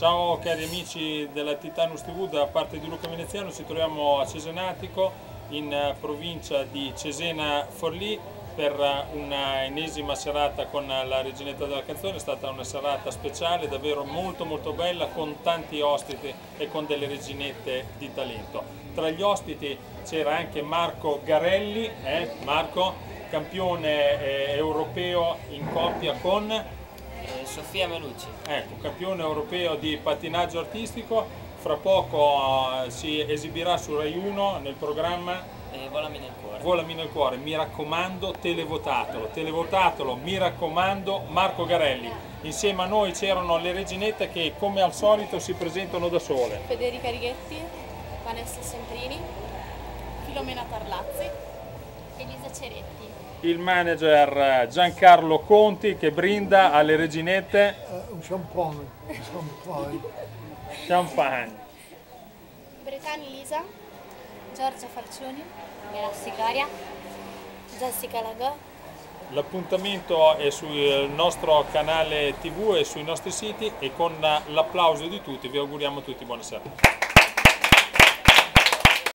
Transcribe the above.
Ciao cari amici della Titanus TV, da parte di Luca Veneziano. Ci troviamo a Cesenatico, in provincia di Cesena Forlì, per una ennesima serata con la Reginetta della Canzone. È stata una serata speciale, davvero molto bella, con tanti ospiti e con delle reginette di talento. Tra gli ospiti c'era anche Marco Garelli, Marco, campione europeo in coppia con Sofia Melucci. Ecco, campione europeo di pattinaggio artistico. Fra poco si esibirà su Rai 1 nel programma Volami nel cuore. Volami nel cuore. Mi raccomando, televotatelo, mi raccomando, Marco Garelli. Insieme a noi c'erano le reginette che come al solito si presentano da sole. Federica Righetti, Vanessa Semprini, Filomena Tarlazzi, Elisa Ceretti. Il manager Giancarlo Conti che brinda alle reginette un champagne. champagne. Bretani Lisa, Giorgia Farcioni, Grazie Caria, Jessica Lagò. L'appuntamento è sul nostro canale TV e sui nostri siti, e con l'applauso di tutti vi auguriamo a tutti buona serata.